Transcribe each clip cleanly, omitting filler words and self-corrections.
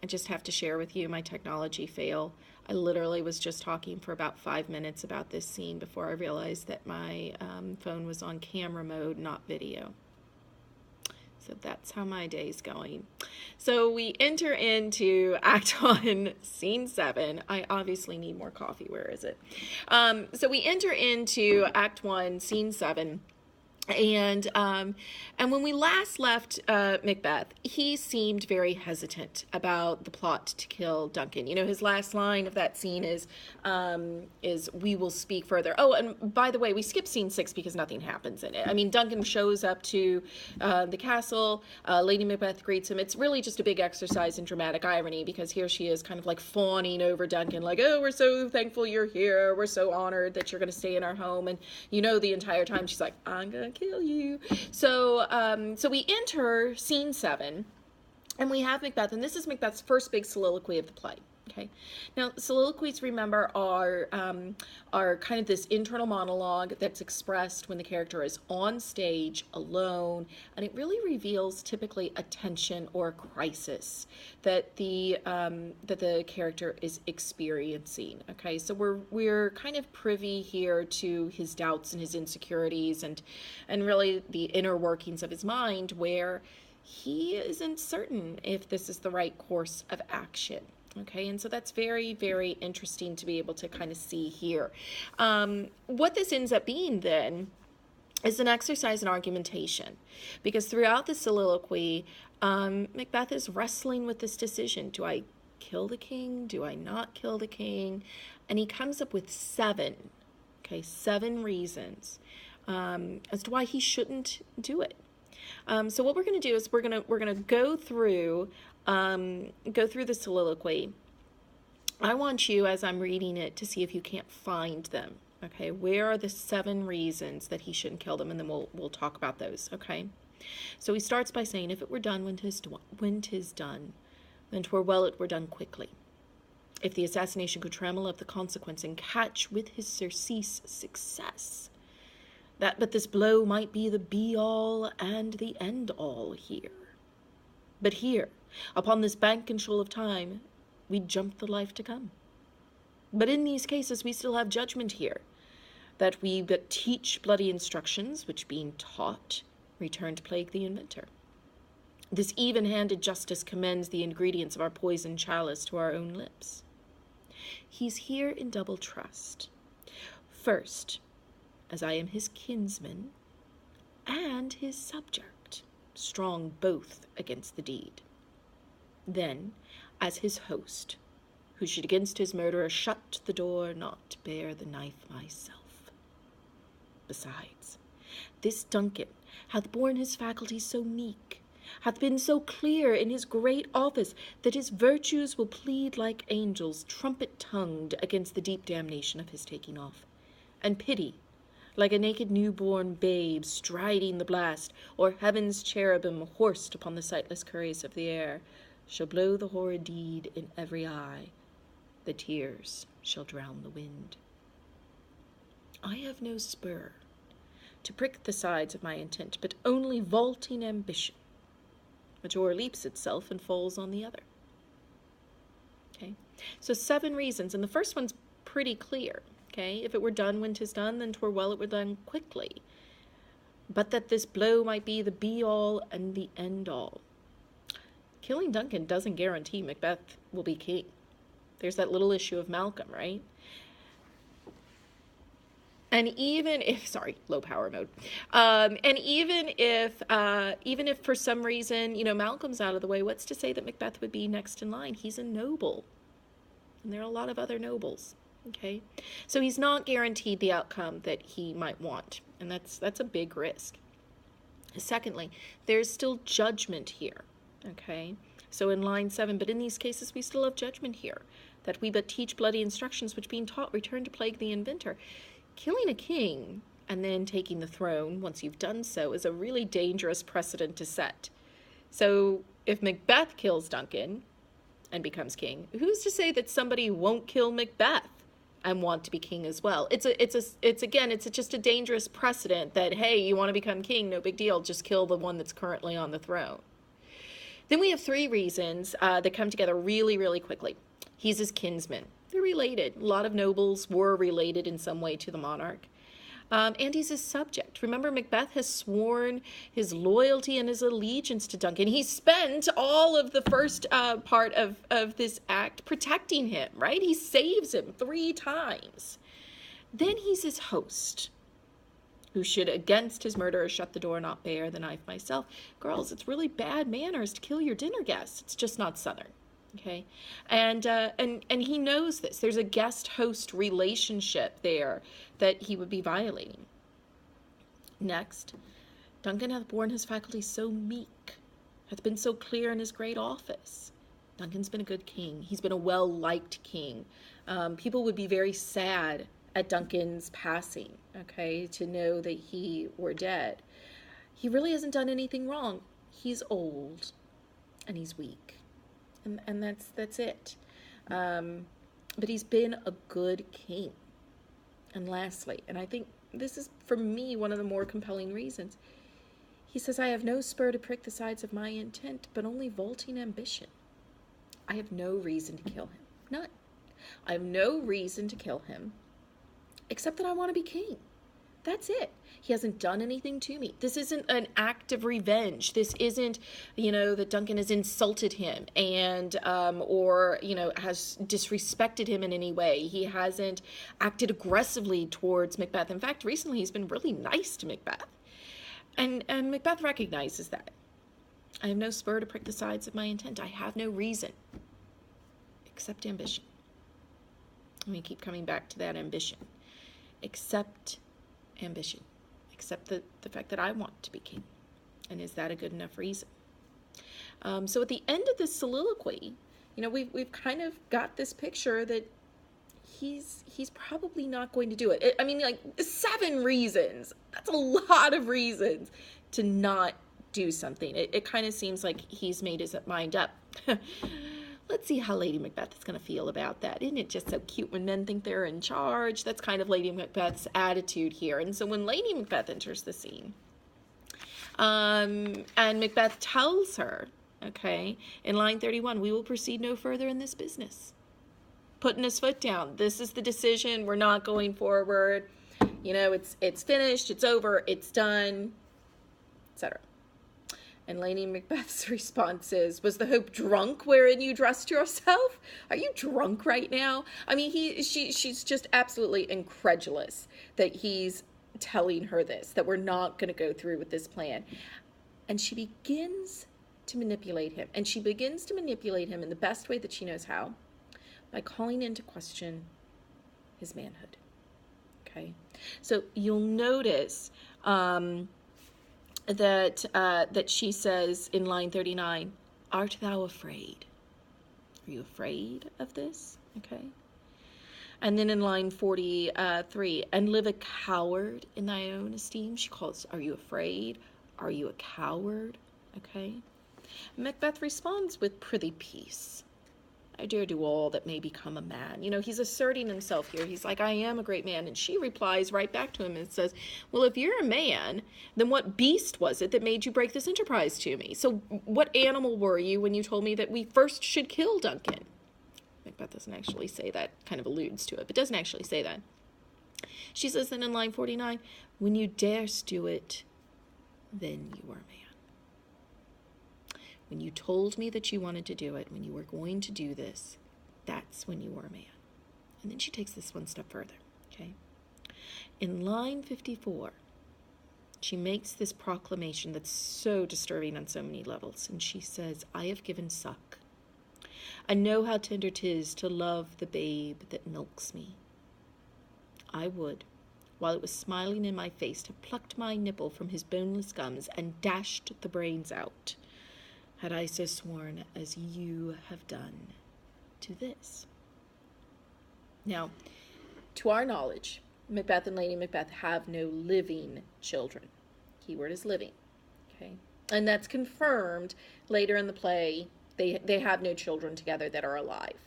I just have to share with you my technology fail. I literally was just talking for about 5 minutes about this scene before I realized that my phone was on camera mode, not video. So that's how my day's going. So we enter into Act 1, Scene 7. I obviously need more coffee. Where is it? So we enter into Act 1, Scene 7. And when we last left Macbeth, he seemed very hesitant about the plot to kill Duncan. You know, his last line of that scene is "We will speak further." Oh, and by the way, we skip scene 6 because nothing happens in it. I mean, Duncan shows up to the castle. Lady Macbeth greets him. It's really just a big exercise in dramatic irony because here she is, kind of like fawning over Duncan, like, "Oh, we're so thankful you're here. We're so honored that you're going to stay in our home." And you know, the entire time she's like, "I'm gonna kill you." So we enter scene 7, and we have Macbeth, and this is Macbeth's first big soliloquy of the play. Okay, now soliloquies, remember, are kind of this internal monologue that's expressed when the character is on stage alone, and it really reveals typically a tension or a crisis that the character is experiencing. Okay, so we're kind of privy here to his doubts and his insecurities, and really the inner workings of his mind, where he isn't certain if this is the right course of action. Okay, and so that's very, very interesting to be able to kind of see here. What this ends up being then is an exercise in argumentation, because throughout the soliloquy, Macbeth is wrestling with this decision. Do I kill the king? Do I not kill the king? And he comes up with 7 reasons as to why he shouldn't do it. So what we're going to do is we're going to go through the soliloquy. I want you, as I'm reading it, to see if you can't find them. Okay, where are the 7 reasons that he shouldn't kill them, and then we'll talk about those. Okay, so he starts by saying, "If it were done when 'tis done, then 'twere well it were done quickly. If the assassination could trammel up the consequence and catch with his surcease success, that but this blow might be the be-all and the end-all here. But here, upon this bank and shoal of time, we jump the life to come. But in these cases we still have judgment here, that we but teach bloody instructions, which being taught, return to plague the inventor. This even-handed justice commends the ingredients of our poisoned chalice to our own lips. He's here in double trust. First, as I am his kinsman and his subject, strong both against the deed. Then, as his host, who should against his murderer shut the door, not bear the knife myself. Besides, this Duncan hath borne his faculties so meek, hath been so clear in his great office, that his virtues will plead like angels, trumpet-tongued, against the deep damnation of his taking off, and pity, like a naked newborn babe striding the blast, or heaven's cherubim horsed upon the sightless couriers of the air, shall blow the horrid deed in every eye. The tears shall drown the wind. I have no spur to prick the sides of my intent, but only vaulting ambition, which o'erleaps itself and falls on the other." Okay, so 7 reasons, and the first one's pretty clear. Okay, if it were done when 'tis done, then 'twere well it were done quickly. But that this blow might be the be-all and the end-all. Killing Duncan doesn't guarantee Macbeth will be king. There's that little issue of Malcolm, right? And even if, sorry, low power mode. And even if for some reason, you know, Malcolm's out of the way, what's to say that Macbeth would be next in line? He's a noble, and there are a lot of other nobles. Okay, so he's not guaranteed the outcome that he might want, and that's a big risk. Secondly, there's still judgment here. Okay, so in line 7, but in these cases we still have judgment here, that we but teach bloody instructions, which being taught return to plague the inventor. Killing a king and then taking the throne once you've done so is a really dangerous precedent to set. So if Macbeth kills Duncan and becomes king, who's to say that somebody won't kill Macbeth and want to be king as well? It's just a dangerous precedent that, hey, you want to become king, no big deal, just kill the one that's currently on the throne. Then we have three reasons that come together really, really quickly. He's his kinsman. They're related. A lot of nobles were related in some way to the monarch. And he's his subject. Remember, Macbeth has sworn his loyalty and his allegiance to Duncan. He spent all of the first part of this act protecting him, right? He saves him 3 times. Then he's his host, who should, against his murderer, shut the door, not bear the knife myself. Girls, it's really bad manners to kill your dinner guests. It's just not Southern. Okay, and he knows this. There's a guest-host relationship there that he would be violating. Next, Duncan hath borne his faculties so meek, hath been so clear in his great office. Duncan's been a good king. He's been a well-liked king. People would be very sad at Duncan's passing, okay, to know that he were dead. He really hasn't done anything wrong. He's old, and he's weak. And that's it. But he's been a good king. And lastly, and I think this is, for me, one of the more compelling reasons, he says, I have no spur to prick the sides of my intent, but only vaulting ambition. I have no reason to kill him. None. I have no reason to kill him, except that I want to be king. That's it. He hasn't done anything to me. This isn't an act of revenge. This isn't, that Duncan has insulted him and, or, has disrespected him in any way. He hasn't acted aggressively towards Macbeth. In fact, recently he's been really nice to Macbeth. And Macbeth recognizes that. I have no spur to prick the sides of my intent. I have no reason except ambition. And we keep coming back to that ambition. Except ambition, except the fact that I want to be king. And is that a good enough reason? So at the end of this soliloquy, we've kind of got this picture that he's probably not going to do it. 7 reasons. That's a lot of reasons to not do something. It kind of seems like he's made his mind up. Let's see how Lady Macbeth is going to feel about that. Isn't it just so cute when men think they're in charge? That's kind of Lady Macbeth's attitude here. And so when Lady Macbeth enters the scene, and Macbeth tells her, okay, in line 31, we will proceed no further in this business. Putting his foot down. This is the decision. We're not going forward. It's finished. It's over. It's done, etc. And Lady Macbeth's response is, was the hope drunk wherein you dressed yourself? Are you drunk right now? She's just absolutely incredulous that he's telling her this, that we're not going to go through with this plan. And she begins to manipulate him. And she begins to manipulate him in the best way that she knows how, by calling into question his manhood. Okay? So you'll notice that she says in line 39, art thou afraid? Are you afraid of this? Okay. And then in line 43, and live a coward in thy own esteem. She calls, are you afraid? Are you a coward? Okay. Macbeth responds with prithee peace. I dare do all that may become a man. He's asserting himself here. He's like, I am a great man. And she replies right back to him and says, well, if you're a man, then what beast was it that made you break this enterprise to me? So what animal were you when you told me that we first should kill Duncan? Macbeth doesn't actually say that, kind of alludes to it, but doesn't actually say that. She says then in line 49, when you darest do it, then you are a man. When you told me that you wanted to do it, when you were going to do this, that's when you were a man. And then she takes this one step further, okay? In line 54, she makes this proclamation that's so disturbing on so many levels. And she says, I have given suck. I know how tender 'tis to love the babe that milks me. I would, while it was smiling in my face, have plucked my nipple from his boneless gums and dashed the brains out, had I so sworn as you have done to this. Now, to our knowledge, Macbeth and Lady Macbeth have no living children. Keyword is living, okay? And that's confirmed later in the play. They have no children together that are alive.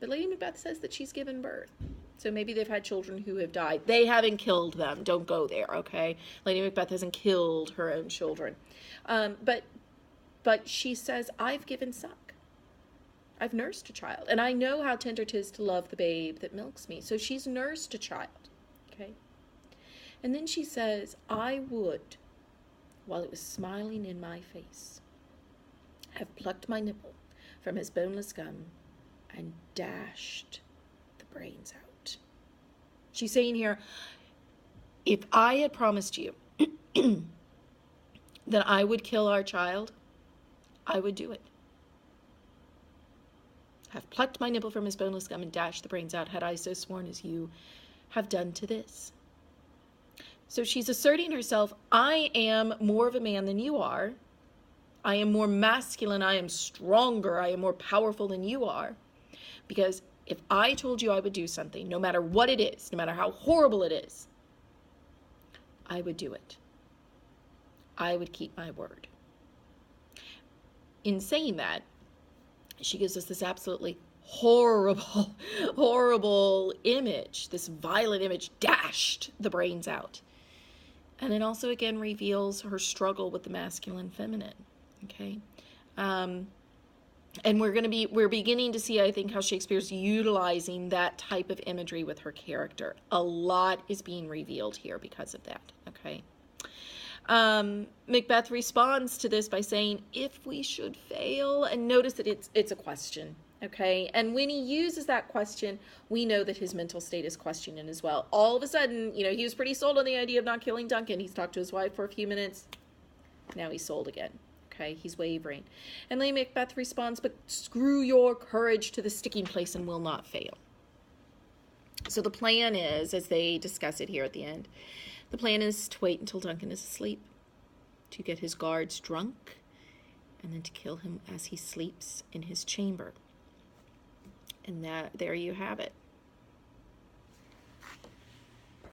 But Lady Macbeth says that she's given birth. So maybe they've had children who have died. They haven't killed them. Don't go there, okay? Lady Macbeth hasn't killed her own children. But But she says, I've given suck. I've nursed a child, and I know how tender 'tis to love the babe that milks me. So she's nursed a child, okay? And then she says, I would, while it was smiling in my face, have plucked my nipple from his boneless gum and dashed the brains out. She's saying here, if I had promised you that I would kill our child, I would do it. Have plucked my nipple from his boneless gum and dashed the brains out, had I so sworn as you have done to this. So she's asserting herself, I am more of a man than you are. I am more masculine, I am stronger, I am more powerful than you are. Because if I told you I would do something, no matter what it is, no matter how horrible it is, I would do it. I would keep my word. In saying that, she gives us this absolutely horrible, horrible image, this violent image, dashed the brains out. And it also, again, reveals her struggle with the masculine feminine, okay? And we're beginning to see, I think, how Shakespeare's utilizing that type of imagery with her character. A lot is being revealed here because of that, okay? Macbeth responds to this by saying, if we should fail, and notice that it's a question, okay? And when he uses that question, we know that his mental state is questioning as well. All of a sudden, he was pretty sold on the idea of not killing Duncan. He's talked to his wife for a few minutes. Now he's sold again, okay? He's wavering. And Lady Macbeth responds, but screw your courage to the sticking place and will not fail. So the plan is, as they discuss it here at the end, the plan is to wait until Duncan is asleep, to get his guards drunk, and then to kill him as he sleeps in his chamber. And there you have it.